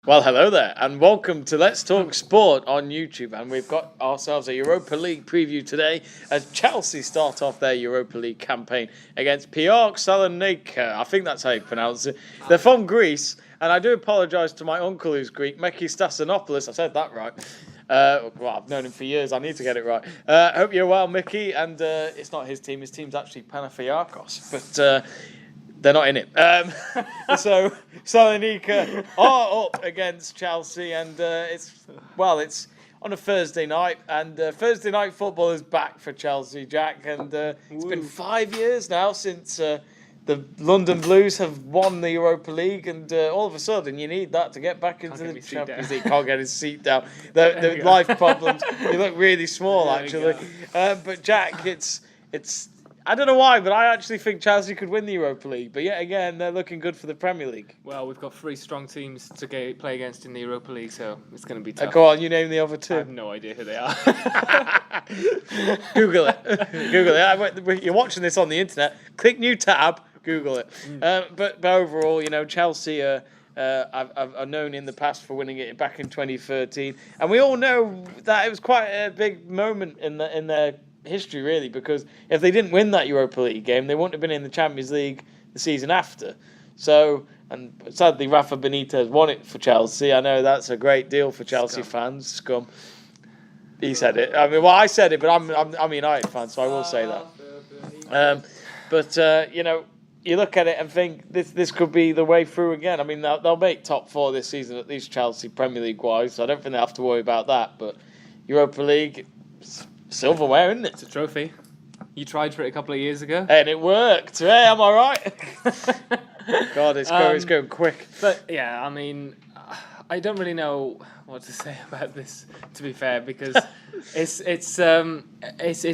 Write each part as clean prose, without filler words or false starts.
Well, hello there, and welcome to Let's Talk Sport on YouTube. And we've got ourselves a Europa League preview today as Chelsea start off their Europa League campaign against PAOK Salonika. I think that's how you pronounce it. They're from Greece, and I do apologise to my uncle who's Greek, Meki Stassinopoulos. I said that right. Well, I've known him for years. I need to get it right. Hope you're well, Mickey. And it's not his team. His team's actually Panathinaikos, but they're not in it. So Salonika are up against Chelsea, and it's on a Thursday night, and Thursday night football is back for Chelsea, Jack. And it's been 5 years now since the London Blues have won the Europa League, and all of a sudden you need that to get back into the Champions League. Can't get his seat down. The life problems. You look really small, actually. But Jack, it's. I don't know why, but I actually think Chelsea could win the Europa League. But yet again, they're looking good for the Premier League. Well, we've got three strong teams to play against in the Europa League, so it's going to be tough. Go on, you name the other two. I have no idea who they are. Google it. Google it. You're watching this on the internet. Click new tab. Google it. But overall, Chelsea are known in the past for winning it back in 2013, and we all know that it was quite a big moment in their history, really, because if they didn't win that Europa League game, they wouldn't have been in the Champions League the season after. So, and sadly, Rafa Benitez won it for Chelsea. I know that's a great deal for Chelsea fans. Scum. He said it. I mean, I said it, but I'm a United fan, so I will say that. But you look at it and think this could be the way through again. I mean, they'll make top four this season, at least Chelsea, Premier League wise. So I don't think they have to worry about that. But Europa League, silverware, isn't it? It's a trophy. You tried for it a couple of years ago. And it worked. Hey, am I right? God, it's going quick. But yeah, I mean, I don't really know what to say about this, to be fair, because it's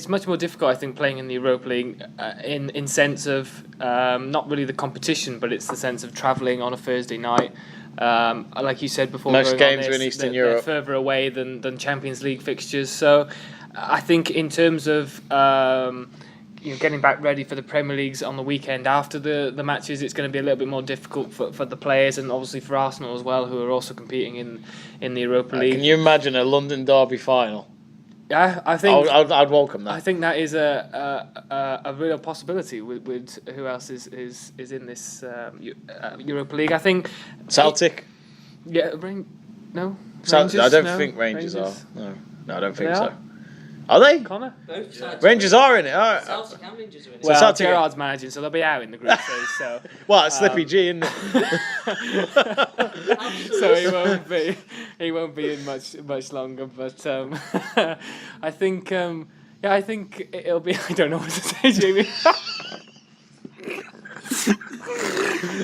much more difficult, I think, playing in the Europa League in sense of not really the competition, but it's the sense of travelling on a Thursday night. Like you said before, most games are in Eastern Europe. They're further away than Champions League fixtures. So I think in terms of getting back ready for the Premier Leagues on the weekend after the matches, it's going to be a little bit more difficult for the players, and obviously for Arsenal as well, who are also competing in the Europa League. Can you imagine a London derby final? Yeah, I think I'd welcome that. I think that is a real possibility with who else is in this Europa League. I think Celtic. No. Rangers? I don't think Rangers are. No, I don't think so. Are they? Connor? No, Rangers are in it. All right. Celtic and Rangers are in it. Well, Celtic Gerrard's managing, so they'll be out in the group stage. So well, it's Slippy G, isn't it? So he won't be in much longer. But I think I think it'll be. I don't know what to say, Jamie.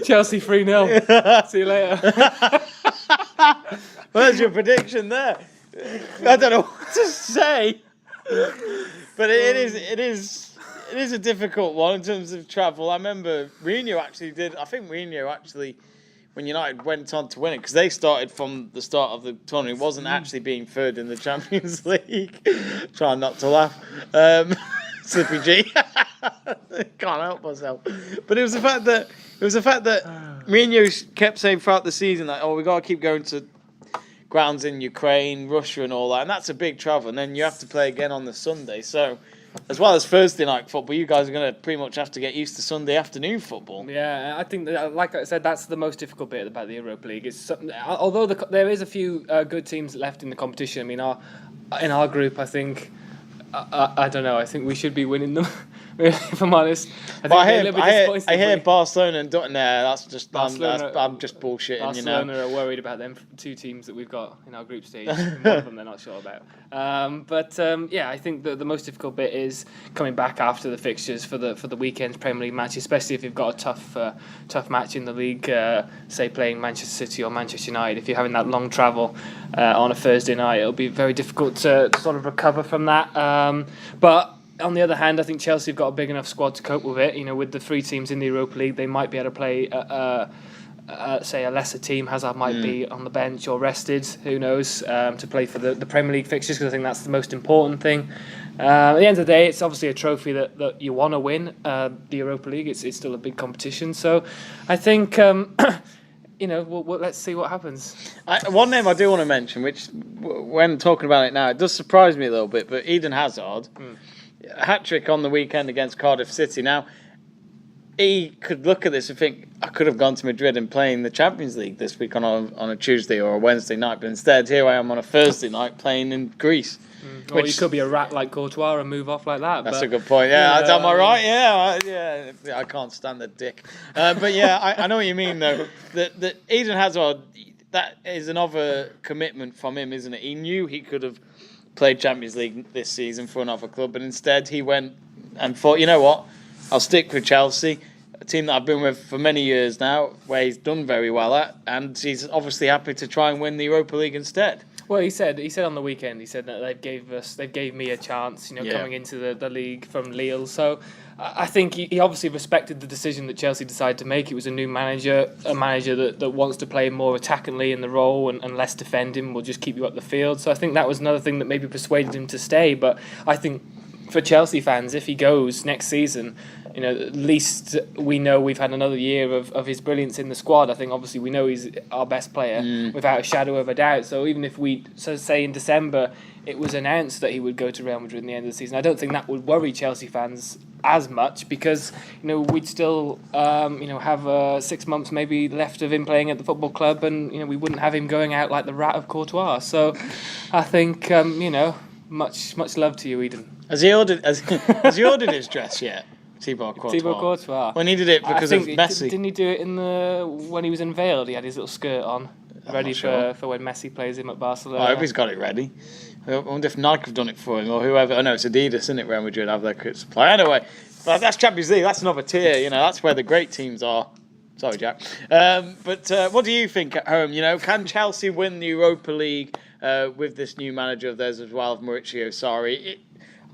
Chelsea 3-0. See you later. Where's your prediction there? I don't know what to say. But it is a difficult one in terms of travel. I remember Mourinho actually, when United went on to win it, because they started from the start of the tournament, it wasn't actually being third in the Champions League. Trying not to laugh. Slippy G. Can't help myself. But it was the fact that Mourinho kept saying throughout the season that, we got to keep going to grounds in Ukraine, Russia and all that, and that's a big travel, and then you have to play again on the Sunday. So as well as Thursday night football, you guys are going to pretty much have to get used to Sunday afternoon football. Yeah, I think that, like I said, that's the most difficult bit about the Europa League. It's although there is a few good teams left in the competition. I mean, in our group, I think I don't know. I think we should be winning them. If I'm honest, I hear Barcelona and Dortmund. That's just I'm just bullshitting. Barcelona are worried about them two teams that we've got in our group stage. One of them they're not sure about. I think the most difficult bit is coming back after the fixtures for the weekend's Premier League match, especially if you've got a tough match in the league, say playing Manchester City or Manchester United. If you're having that long travel on a Thursday night, it'll be very difficult to sort of recover from that. But on the other hand, I think Chelsea have got a big enough squad to cope with it. With the three teams in the Europa League, they might be able to play, say, a lesser team. Hazard might be on the bench or rested, who knows, to play for the Premier League fixtures, because I think that's the most important thing. At the end of the day, it's obviously a trophy that you want to win, the Europa League. It's still a big competition. So I think let's see what happens. One name I do want to mention, which when talking about it now, it does surprise me a little bit, but Eden Hazard, hat-trick on the weekend against Cardiff City. Now, he could look at this and think, I could have gone to Madrid and playing the Champions League this week on a Tuesday or a Wednesday night, but instead here I am on a Thursday night playing in Greece. Or you could be a rat like Courtois and move off like that. That's a good point. Yeah, am I right? Yeah, I can't stand the dick. But yeah, I know what you mean though. That Eden Hazard, that is another commitment from him, isn't it? He knew he could have played Champions League this season for another club, but instead he went and thought, you know what, I'll stick with Chelsea, a team that I've been with for many years now, where he's done very well at, and he's obviously happy to try and win the Europa League instead. Well, he said on the weekend, he said that they gave me a chance, coming into the league from Lille. So I think he obviously respected the decision that Chelsea decided to make. It was a new manager, a manager that wants to play more attackingly in the role and less defending, will just keep you up the field. So I think that was another thing that maybe persuaded him to stay. But I think for Chelsea fans, if he goes next season, at least we know we've had another year of his brilliance in the squad. I think obviously we know he's our best player without a shadow of a doubt. So even if say in December it was announced that he would go to Real Madrid in the end of the season, I don't think that would worry Chelsea fans as much, because we'd still have 6 months maybe left of him playing at the football club, and we wouldn't have him going out like the rat of Courtois. So I think much love to you, Eden. Has he ordered his dress yet? Thibaut Courtois. Well, he needed it because of Messi. Didn't he do it when he was unveiled? He had his little skirt on, ready for when Messi plays him at Barcelona. I hope he's got it ready. I wonder if Nike have done it for him or whoever. Oh no, it's Adidas, isn't it? Real Madrid have their kit supply. Anyway, that's Champions League. That's another tier. That's where the great teams are. Sorry, Jack. But what do you think at home? Can Chelsea win the Europa League with this new manager of theirs as well, of Maurizio Sarri?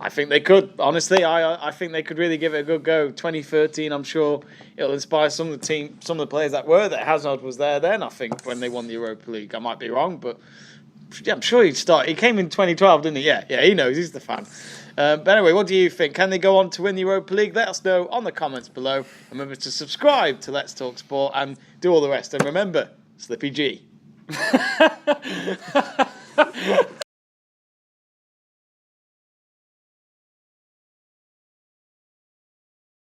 I think they could. Honestly, I think they could really give it a good go. 2013, I'm sure it'll inspire some of the players that were there. Hazard was there then, I think, when they won the Europa League. I might be wrong, but yeah, I'm sure he'd start. He came in 2012, didn't he? Yeah, he knows. He's the fan. But anyway, what do you think? Can they go on to win the Europa League? Let us know on the comments below. And remember to subscribe to Let's Talk Sport and do all the rest. And remember, Slippy G.